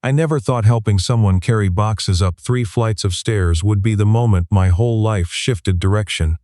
I never thought helping someone carry boxes up 3 flights of stairs would be the moment my whole life shifted direction.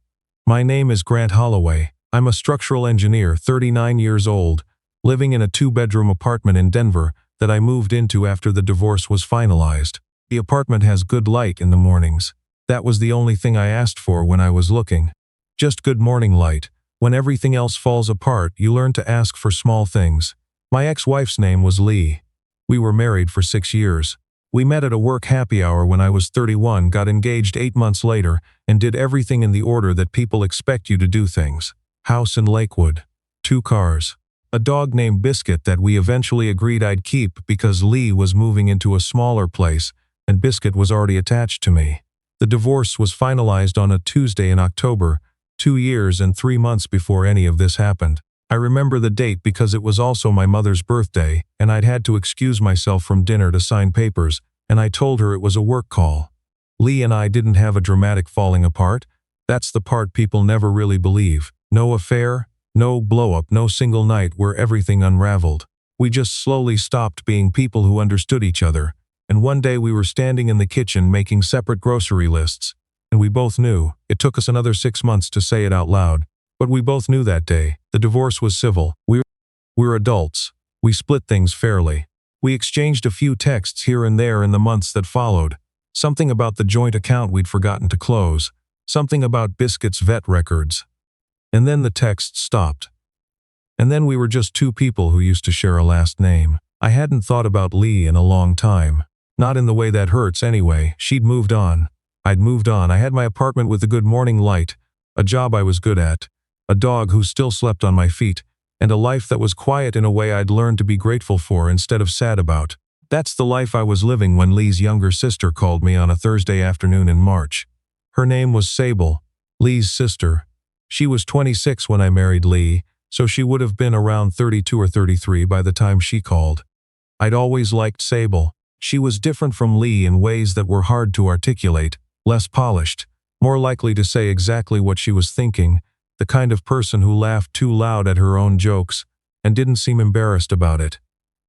My name is Grant Holloway. I'm a structural engineer, 39 years old, living in a 2-bedroom apartment in Denver that I moved into after the divorce was finalized. The apartment has good light in the mornings. That was the only thing I asked for when I was looking. Just good morning light. When everything else falls apart, you learn to ask for small things. My ex-wife's name was Lee. We were married for 6 years. We met at a work happy hour when I was 31, got engaged 8 months later, and did everything in the order that people expect you to do things. House in Lakewood. 2 cars. A dog named Biscuit that we eventually agreed I'd keep because Lee was moving into a smaller place and Biscuit was already attached to me. The divorce was finalized on a Tuesday in October, 2 years and 3 months before any of this happened. I remember the date because it was also my mother's birthday, and I'd had to excuse myself from dinner to sign papers, and I told her it was a work call. Lee and I didn't have a dramatic falling apart. That's the part people never really believe. No affair, no blow-up, no single night where everything unraveled. We just slowly stopped being people who understood each other, and one day we were standing in the kitchen making separate grocery lists, and we both knew. It took us another 6 months to say it out loud, but we both knew that day. The divorce was civil. We're adults. We split things fairly. We exchanged a few texts here and there in the months that followed. Something about the joint account we'd forgotten to close. Something about Biscuit's vet records. And then the text stopped. And then we were just 2 people who used to share a last name. I hadn't thought about Lee in a long time. Not in the way that hurts anyway. She'd moved on. I'd moved on. I had my apartment with a good morning light, a job I was good at, a dog who still slept on my feet, and a life that was quiet in a way I'd learned to be grateful for instead of sad about. That's the life I was living when Lee's younger sister called me on a Thursday afternoon in March. Her name was Sable, Lee's sister. She was 26 when I married Lee, so she would have been around 32 or 33 by the time she called. I'd always liked Sable. She was different from Lee in ways that were hard to articulate, less polished, more likely to say exactly what she was thinking, the kind of person who laughed too loud at her own jokes and didn't seem embarrassed about it.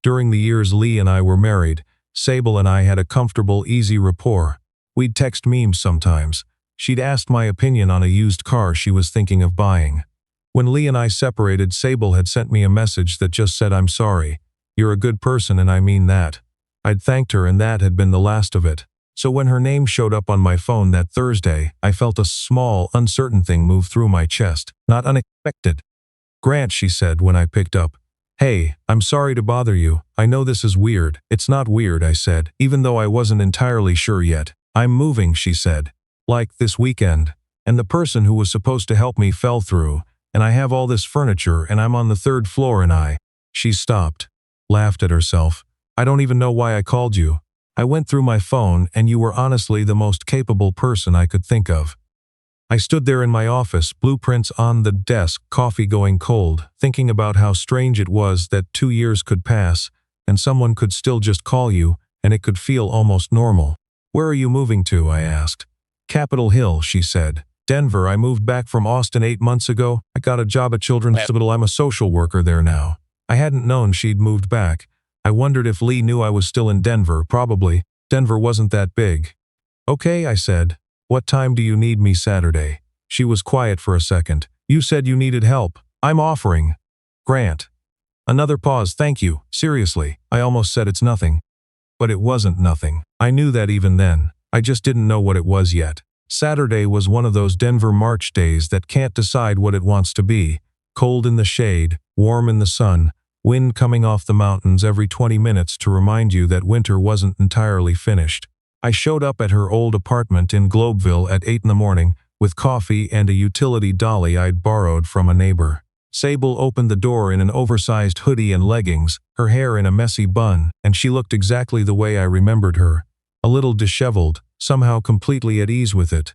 During the years Lee and I were married, Sable and I had a comfortable, easy rapport. We'd text memes sometimes. She'd asked my opinion on a used car she was thinking of buying. When Lee and I separated, Sable had sent me a message that just said, "I'm sorry. You're a good person and I mean that." I'd thanked her and that had been the last of it. So when her name showed up on my phone that Thursday, I felt a small, uncertain thing move through my chest. Not unexpected. "Grant," she said when I picked up. "Hey, I'm sorry to bother you. I know this is weird." "It's not weird," I said, even though I wasn't entirely sure yet. "I'm moving," she said. "Like this weekend. And the person who was supposed to help me fell through, and I have all this furniture and I'm on the 3rd floor and She stopped, laughed at herself. "I don't even know why I called you. I went through my phone and you were honestly the most capable person I could think of." I stood there in my office, blueprints on the desk, coffee going cold, thinking about how strange it was that 2 years could pass and someone could still just call you and it could feel almost normal. "Where are you moving to?" I asked. "Capitol Hill," she said. "Denver. I moved back from Austin 8 months ago. I got a job at Children's Hospital. I'm a social worker there now." I hadn't known she'd moved back. I wondered if Lee knew I was still in Denver. Probably. Denver wasn't that big. "Okay," I said. "What time do you need me Saturday?" She was quiet for a second. "You said you needed help. I'm offering." "Grant." Another pause. "Thank you. Seriously." I almost said it's nothing. But it wasn't nothing. I knew that even then. I just didn't know what it was yet. Saturday was one of those Denver March days that can't decide what it wants to be. Cold in the shade, warm in the sun, wind coming off the mountains every 20 minutes to remind you that winter wasn't entirely finished. I showed up at her old apartment in Globeville at 8 in the morning with coffee and a utility dolly I'd borrowed from a neighbor. Sable opened the door in an oversized hoodie and leggings, her hair in a messy bun, and she looked exactly the way I remembered her. A little disheveled, somehow completely at ease with it.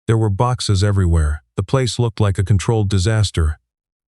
There were boxes everywhere. The place looked like a controlled disaster.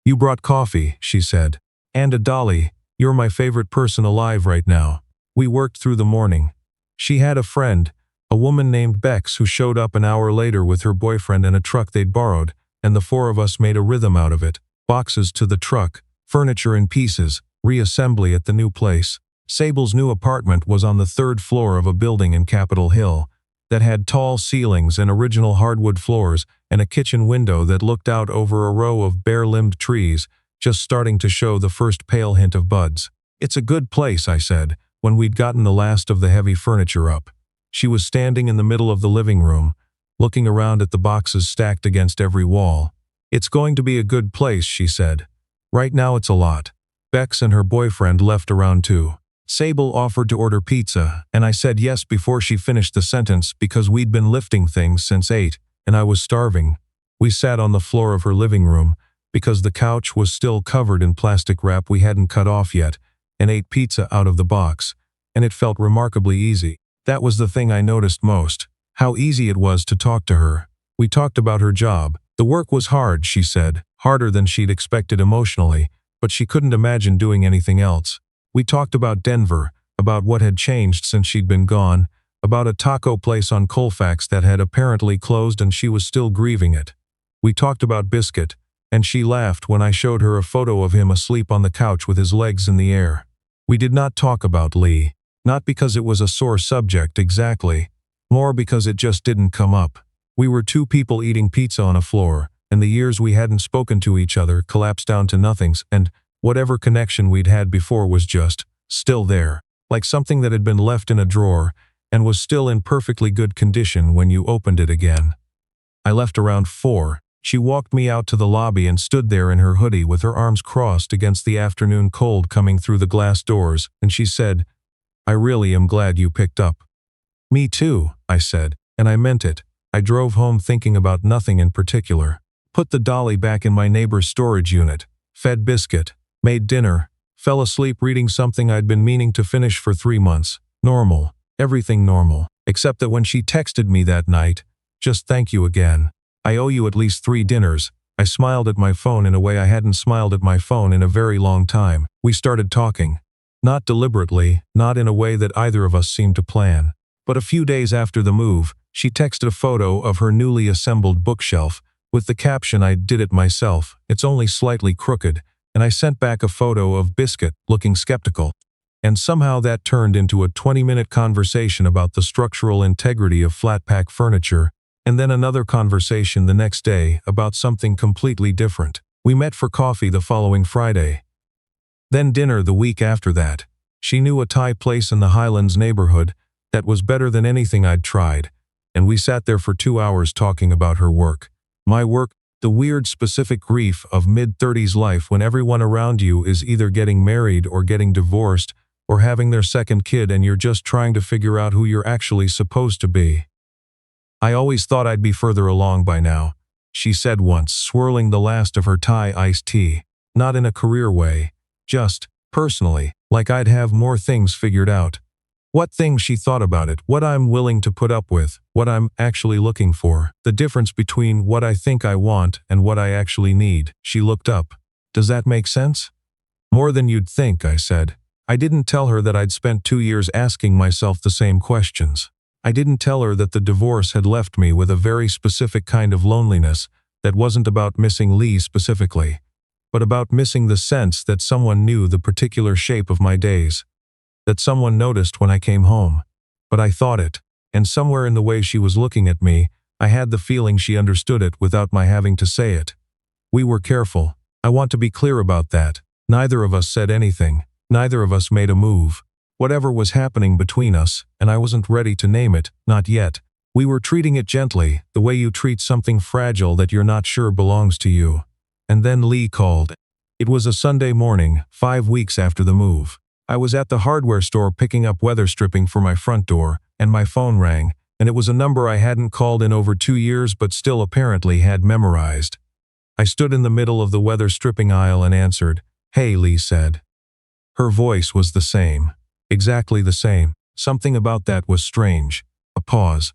"You brought coffee," she said. "And a dolly. You're my favorite person alive right now." We worked through the morning. She had a friend, a woman named Bex, who showed up an hour later with her boyfriend and a truck they'd borrowed, and the 4 of us made a rhythm out of it. Boxes to the truck, furniture in pieces, reassembly at the new place. Sable's new apartment was on the third floor of a building in Capitol Hill that had tall ceilings and original hardwood floors and a kitchen window that looked out over a row of bare-limbed trees, just starting to show the first pale hint of buds. "It's a good place," I said, when we'd gotten the last of the heavy furniture up. She was standing in the middle of the living room, looking around at the boxes stacked against every wall. "It's going to be a good place," she said. "Right now it's a lot." Bex and her boyfriend left around 2. Sable offered to order pizza, and I said yes before she finished the sentence because we'd been lifting things since 8, and I was starving. We sat on the floor of her living room, because the couch was still covered in plastic wrap we hadn't cut off yet, and ate pizza out of the box, and it felt remarkably easy. That was the thing I noticed most, how easy it was to talk to her. We talked about her job. The work was hard, she said, harder than she'd expected emotionally, but she couldn't imagine doing anything else. We talked about Denver, about what had changed since she'd been gone, about a taco place on Colfax that had apparently closed and she was still grieving it. We talked about Biscuit, and she laughed when I showed her a photo of him asleep on the couch with his legs in the air. We did not talk about Lee, not because it was a sore subject exactly, more because it just didn't come up. We were 2 people eating pizza on a floor, and the years we hadn't spoken to each other collapsed down to nothings, and whatever connection we'd had before was just still there, like something that had been left in a drawer and was still in perfectly good condition when you opened it again. I left around 4. She walked me out to the lobby and stood there in her hoodie with her arms crossed against the afternoon cold coming through the glass doors, and she said, "I really am glad you picked up." "Me too," I said, and I meant it. I drove home thinking about nothing in particular. Put the dolly back in my neighbor's storage unit, fed Biscuit, made dinner, fell asleep reading something I'd been meaning to finish for 3 months. Normal. Everything normal. Except that when she texted me that night, "Just thank you again. I owe you at least 3 dinners." I smiled at my phone in a way I hadn't smiled at my phone in a very long time. We started talking. Not deliberately, not in a way that either of us seemed to plan. But a few days after the move, she texted a photo of her newly assembled bookshelf, with the caption, "I did it myself. It's only slightly crooked," and I sent back a photo of Biscuit, looking skeptical. And somehow that turned into a 20-minute conversation about the structural integrity of flat-pack furniture, and then another conversation the next day about something completely different. We met for coffee the following Friday. Then dinner the week after that. She knew a Thai place in the Highlands neighborhood that was better than anything I'd tried, and we sat there for 2 hours talking about her work. My work, the weird specific grief of mid-30s life when everyone around you is either getting married or getting divorced or having their second kid and you're just trying to figure out who you're actually supposed to be. "I always thought I'd be further along by now," she said once, swirling the last of her Thai iced tea. Not in a career way, just personally, like I'd have more things figured out. What things she thought about it, what I'm willing to put up with, what I'm actually looking for, the difference between what I think I want and what I actually need. She looked up. "Does that make sense?" "More than you'd think," I said. I didn't tell her that I'd spent 2 years asking myself the same questions. I didn't tell her that the divorce had left me with a very specific kind of loneliness that wasn't about missing Lee specifically, but about missing the sense that someone knew the particular shape of my days, that someone noticed when I came home. But I thought it, and somewhere in the way she was looking at me, I had the feeling she understood it without my having to say it. We were careful. I want to be clear about that. Neither of us said anything. Neither of us made a move. Whatever was happening between us, and I wasn't ready to name it, not yet, we were treating it gently, the way you treat something fragile that you're not sure belongs to you. And then Lee called. It was a Sunday morning, 5 weeks after the move. I was at the hardware store picking up weather stripping for my front door, and my phone rang, and it was a number I hadn't called in over 2 years but still apparently had memorized. I stood in the middle of the weather stripping aisle and answered. "Hey," Lee said. Her voice was the same. Exactly the same. Something about that was strange. A pause.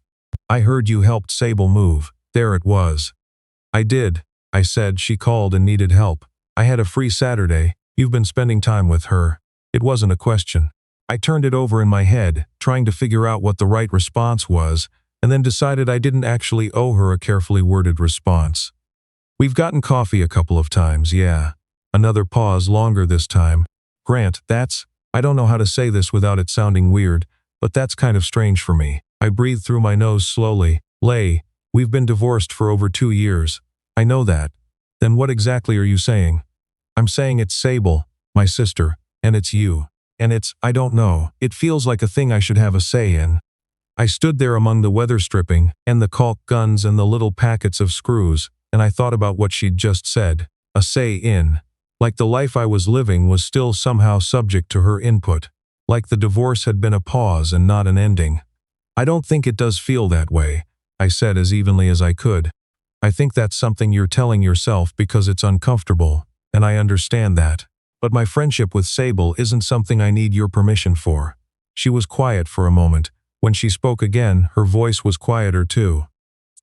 "I heard you helped Sable move." There it was. "I did," I said. "She called and needed help. I had a free Saturday. You've been spending time with her." It wasn't a question. I turned it over in my head, trying to figure out what the right response was, and then decided I didn't actually owe her a carefully worded response. "We've gotten coffee a couple of times, yeah." Another pause, longer this time. "Grant, that's..." I don't know how to say this without it sounding weird, but that's kind of strange for me. I breathed through my nose slowly. Lay, we've been divorced for over 2 years. I know that. Then what exactly are you saying? I'm saying it's Sable, my sister, and it's you. And I don't know, it feels like a thing I should have a say in. I stood there among the weather stripping, and the caulk guns and the little packets of screws, and I thought about what she'd just said. A say in. Like the life I was living was still somehow subject to her input. Like the divorce had been a pause and not an ending. I don't think it does feel that way, I said as evenly as I could. I think that's something you're telling yourself because it's uncomfortable, and I understand that. But my friendship with Sable isn't something I need your permission for. She was quiet for a moment. When she spoke again, her voice was quieter too.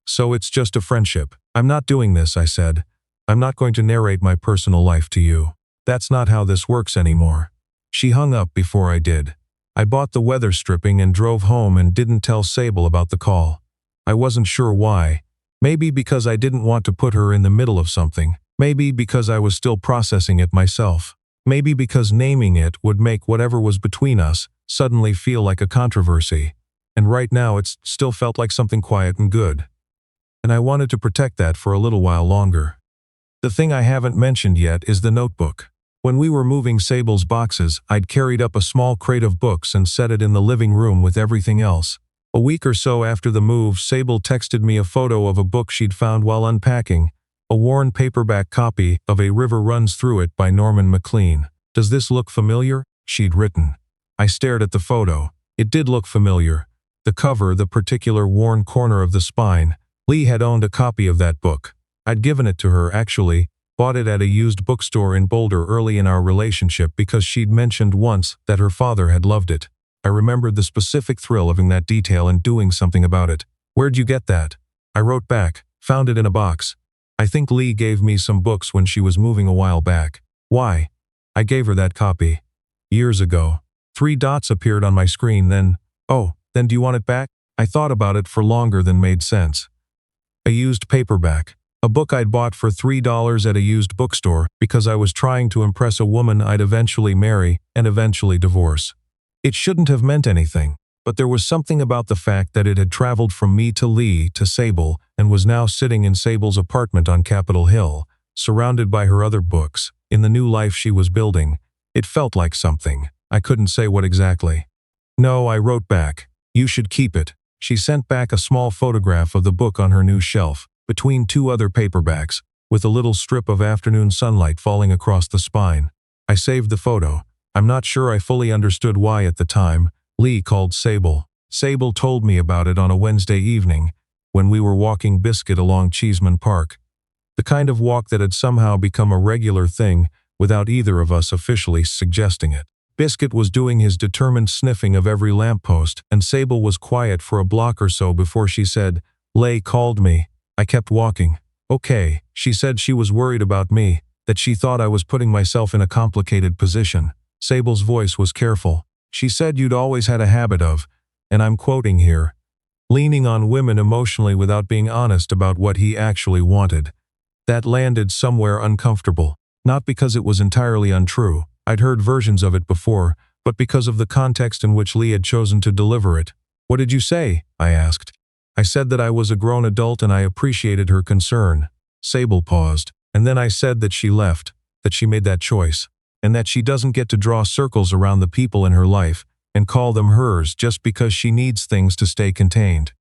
So it's just a friendship. I'm not doing this, I said. I'm not going to narrate my personal life to you. That's not how this works anymore. She hung up before I did. I bought the weather stripping and drove home and didn't tell Sable about the call. I wasn't sure why. Maybe because I didn't want to put her in the middle of something. Maybe because I was still processing it myself. Maybe because naming it would make whatever was between us suddenly feel like a controversy. And right now it still felt like something quiet and good. And I wanted to protect that for a little while longer. The thing I haven't mentioned yet is the notebook. When we were moving Sable's boxes, I'd carried up a small crate of books and set it in the living room with everything else. A week or so after the move, Sable texted me a photo of a book she'd found while unpacking, a worn paperback copy of A River Runs Through It by Norman Maclean. Does this look familiar? She'd written. I stared at the photo. It did look familiar. The cover, the particular worn corner of the spine. Lee had owned a copy of that book. I'd given it to her, actually, bought it at a used bookstore in Boulder early in our relationship because she'd mentioned once that her father had loved it. I remembered the specific thrill of that detail and doing something about it. Where'd you get that? I wrote back, found it in a box. I think Lee gave me some books when she was moving a while back. Why? I gave her that copy. Years ago. 3 dots appeared on my screen, then, oh, then do you want it back? I thought about it for longer than made sense. A used paperback. A book I'd bought for $3 at a used bookstore because I was trying to impress a woman I'd eventually marry and eventually divorce. It shouldn't have meant anything, but there was something about the fact that it had traveled from me to Lee to Sable and was now sitting in Sable's apartment on Capitol Hill, surrounded by her other books, in the new life she was building. It felt like something. I couldn't say what exactly. No, I wrote back. You should keep it. She sent back a small photograph of the book on her new shelf, between 2 other paperbacks, with a little strip of afternoon sunlight falling across the spine. I saved the photo. I'm not sure I fully understood why at the time. Lee called Sable. Sable told me about it on a Wednesday evening, when we were walking Biscuit along Cheeseman Park. The kind of walk that had somehow become a regular thing without either of us officially suggesting it. Biscuit was doing his determined sniffing of every lamppost, and Sable was quiet for a block or so before she said, Lay called me. I kept walking. Okay, she said she was worried about me, that she thought I was putting myself in a complicated position. Sable's voice was careful. She said you'd always had a habit of, and I'm quoting here, leaning on women emotionally without being honest about what he actually wanted. That landed somewhere uncomfortable, not because it was entirely untrue. I'd heard versions of it before, but because of the context in which Lee had chosen to deliver it. What did you say? I asked. I said that I was a grown adult and I appreciated her concern. Sable paused, and then I said that she left, that she made that choice, and that she doesn't get to draw circles around the people in her life and call them hers just because she needs things to stay contained.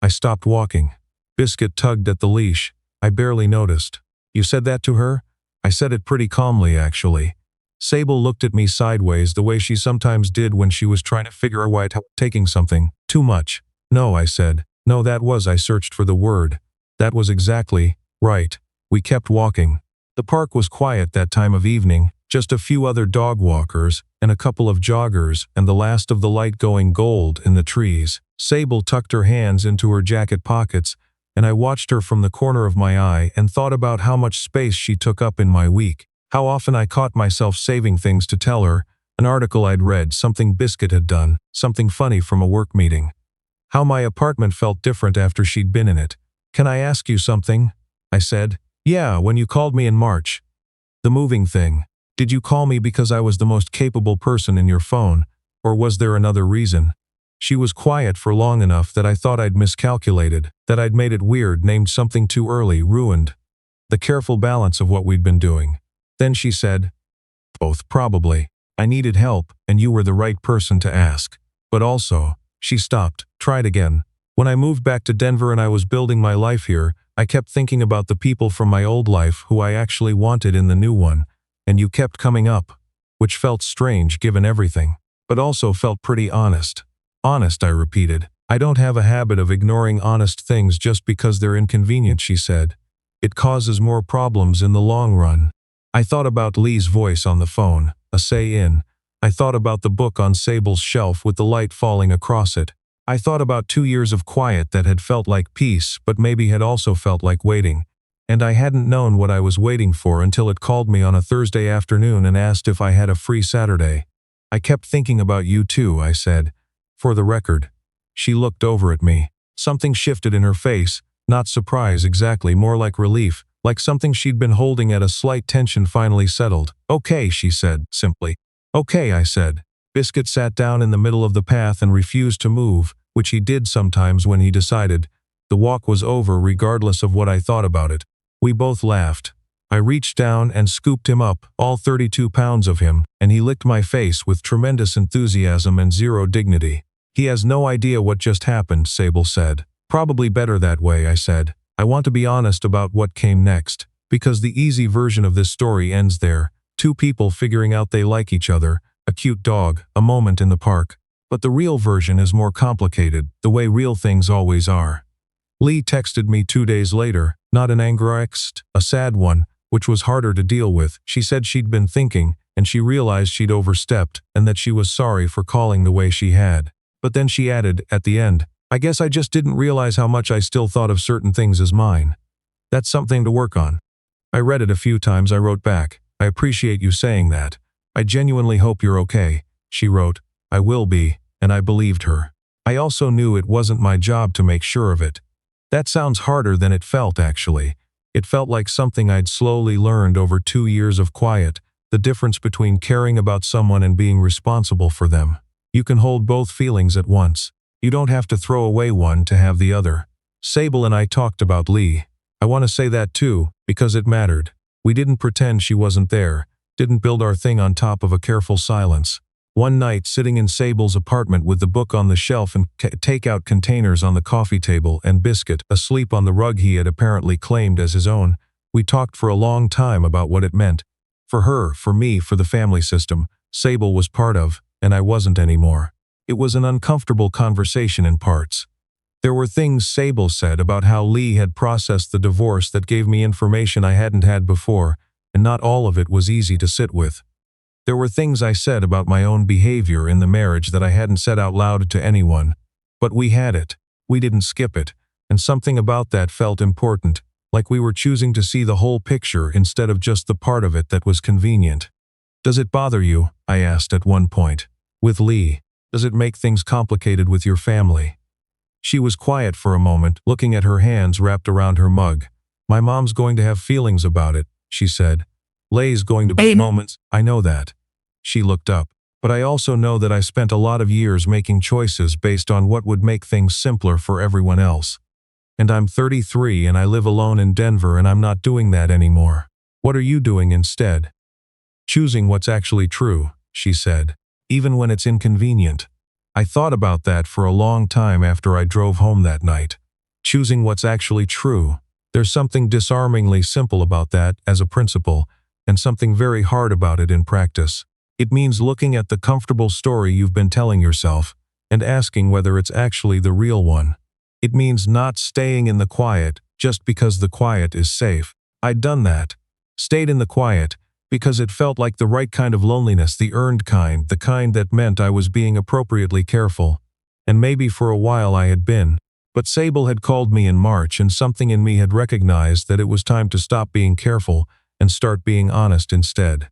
I stopped walking. Biscuit tugged at the leash. I barely noticed. You said that to her? I said it pretty calmly, actually. Sable looked at me sideways the way she sometimes did when she was trying to figure out taking something too much. No, I said. No, I searched for the word. That was exactly right. We kept walking. The park was quiet that time of evening, just a few other dog walkers and a couple of joggers and the last of the light going gold in the trees. Sable tucked her hands into her jacket pockets, and I watched her from the corner of my eye and thought about how much space she took up in my week. How often I caught myself saving things to tell her, an article I'd read, something Biscuit had done, something funny from a work meeting. How my apartment felt different after she'd been in it. Can I ask you something? I said. Yeah, when you called me in March. The moving thing. Did you call me because I was the most capable person in your phone, or was there another reason? She was quiet for long enough that I thought I'd miscalculated, that I'd made it weird, named something too early, ruined the careful balance of what we'd been doing. Then she said, both, probably. I needed help, and you were the right person to ask. But also, she stopped, tried again. When I moved back to Denver and I was building my life here, I kept thinking about the people from my old life who I actually wanted in the new one, and you kept coming up, which felt strange given everything, but also felt pretty honest. Honest, I repeated. I don't have a habit of ignoring honest things just because they're inconvenient, she said. It causes more problems in the long run. I thought about Lee's voice on the phone, a say-in. I thought about the book on Sable's shelf with the light falling across it. I thought about 2 years of quiet that had felt like peace, but maybe had also felt like waiting. And I hadn't known what I was waiting for until it called me on a Thursday afternoon and asked if I had a free Saturday. I kept thinking about you too, I said. For the record. She looked over at me. Something shifted in her face, not surprise exactly, more like relief. Like something she'd been holding at a slight tension finally settled. Okay, she said, simply. Okay, I said. Biscuit sat down in the middle of the path and refused to move, which he did sometimes when he decided. The walk was over regardless of what I thought about it. We both laughed. I reached down and scooped him up, all 32 pounds of him, and he licked my face with tremendous enthusiasm and zero dignity. He has no idea what just happened, Sable said. Probably better that way, I said. I want to be honest about what came next, because the easy version of this story ends there. 2 people figuring out they like each other, a cute dog, a moment in the park. But the real version is more complicated, the way real things always are. Lee texted me 2 days later, not an angry text, a sad one, which was harder to deal with. She said she'd been thinking, and she realized she'd overstepped, and that she was sorry for calling the way she had. But then she added, at the end, I guess I just didn't realize how much I still thought of certain things as mine. That's something to work on. I read it a few times. I wrote back, I appreciate you saying that. I genuinely hope you're okay. She wrote, I will be, and I believed her. I also knew it wasn't my job to make sure of it. That sounds harder than it felt, actually. It felt like something I'd slowly learned over 2 years of quiet, the difference between caring about someone and being responsible for them. You can hold both feelings at once. You don't have to throw away one to have the other. Sable and I talked about Lee. I want to say that too, because it mattered. We didn't pretend she wasn't there, didn't build our thing on top of a careful silence. One night, sitting in Sable's apartment with the book on the shelf and takeout containers on the coffee table and Biscuit asleep on the rug he had apparently claimed as his own, we talked for a long time about what it meant. For her, for me, for the family system, Sable was part of, and I wasn't anymore. It was an uncomfortable conversation in parts. There were things Sable said about how Lee had processed the divorce that gave me information I hadn't had before, and not all of it was easy to sit with. There were things I said about my own behavior in the marriage that I hadn't said out loud to anyone. But we had it. We didn't skip it. And something about that felt important, like we were choosing to see the whole picture instead of just the part of it that was convenient. Does it bother you? I asked at one point. With Lee, does it make things complicated with your family? She was quiet for a moment, looking at her hands wrapped around her mug. My mom's going to have feelings about it, she said. Lay's going to be moments. I know that. She looked up. But I also know that I spent a lot of years making choices based on what would make things simpler for everyone else. And I'm 33 and I live alone in Denver and I'm not doing that anymore. What are you doing instead? Choosing what's actually true, she said. Even when it's inconvenient. I thought about that for a long time after I drove home that night. Choosing what's actually true. There's something disarmingly simple about that as a principle, and something very hard about it in practice. It means looking at the comfortable story you've been telling yourself and asking whether it's actually the real one. It means not staying in the quiet just because the quiet is safe. I'd done that. Stayed in the quiet because it felt like the right kind of loneliness, the earned kind, the kind that meant I was being appropriately careful. And maybe for a while I had been. But Sable had called me in March and something in me had recognized that it was time to stop being careful and start being honest instead.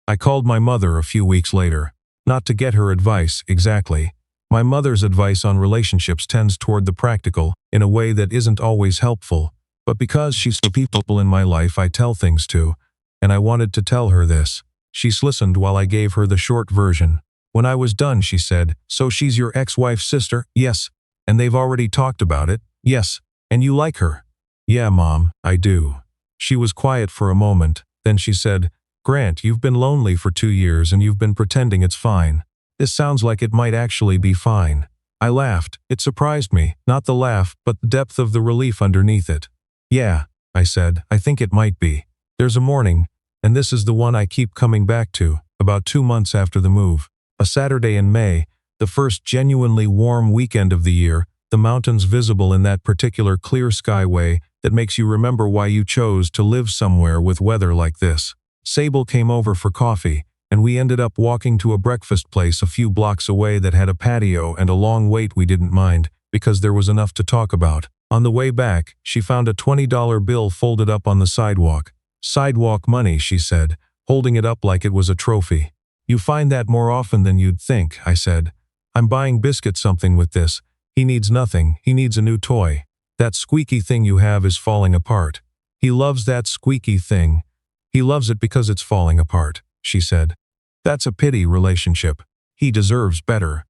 I called my mother a few weeks later. Not to get her advice, exactly. My mother's advice on relationships tends toward the practical, in a way that isn't always helpful. But because she's the people in my life I tell things to, and I wanted to tell her this. She listened while I gave her the short version. When I was done, she said, "So she's your ex-wife's sister?" "Yes." "And they've already talked about it?" "Yes." "And you like her?" "Yeah, Mom, I do." She was quiet for a moment. Then she said, "Grant, you've been lonely for 2 years and you've been pretending it's fine. This sounds like it might actually be fine." I laughed. It surprised me, not the laugh, but the depth of the relief underneath it. "Yeah," I said, "I think it might be. There's a morning, and this is the one I keep coming back to, about 2 months after the move. A Saturday in May, the first genuinely warm weekend of the year, the mountains visible in that particular clear skyway that makes you remember why you chose to live somewhere with weather like this. Sable came over for coffee, and we ended up walking to a breakfast place a few blocks away that had a patio and a long wait we didn't mind, because there was enough to talk about. On the way back, she found a $20 bill folded up on the sidewalk. "Sidewalk money," she said, holding it up like it was a trophy. "You find that more often than you'd think," I said. "I'm buying Biscuit something with this. He needs nothing, he needs a new toy. That squeaky thing you have is falling apart. He loves that squeaky thing. He loves it because it's falling apart," she said. "That's a pity relationship. He deserves better."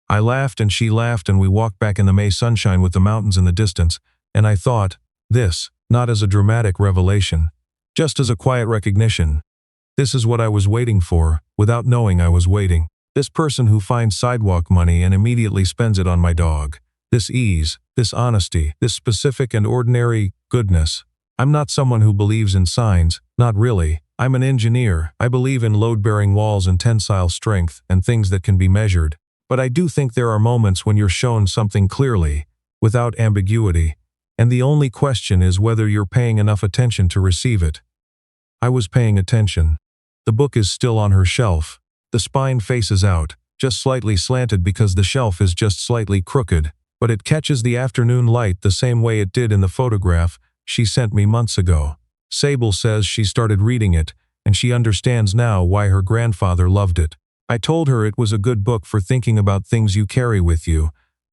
I laughed and she laughed and we walked back in the May sunshine with the mountains in the distance, and I thought, this, not as a dramatic revelation, just as a quiet recognition. This is what I was waiting for, without knowing I was waiting. This person who finds sidewalk money and immediately spends it on my dog. This ease, this honesty, this specific and ordinary goodness. I'm not someone who believes in signs, not really. I'm an engineer. I believe in load-bearing walls and tensile strength and things that can be measured. But I do think there are moments when you're shown something clearly, without ambiguity, and the only question is whether you're paying enough attention to receive it. I was paying attention. The book is still on her shelf. The spine faces out, just slightly slanted because the shelf is just slightly crooked, but it catches the afternoon light the same way it did in the photograph she sent me months ago. Sable says she started reading it, and she understands now why her grandfather loved it. I told her it was a good book for thinking about things you carry with you,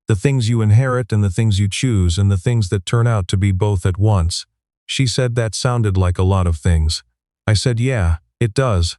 the things you inherit and the things you choose and the things that turn out to be both at once. She said that sounded like a lot of things. I said, yeah, it does.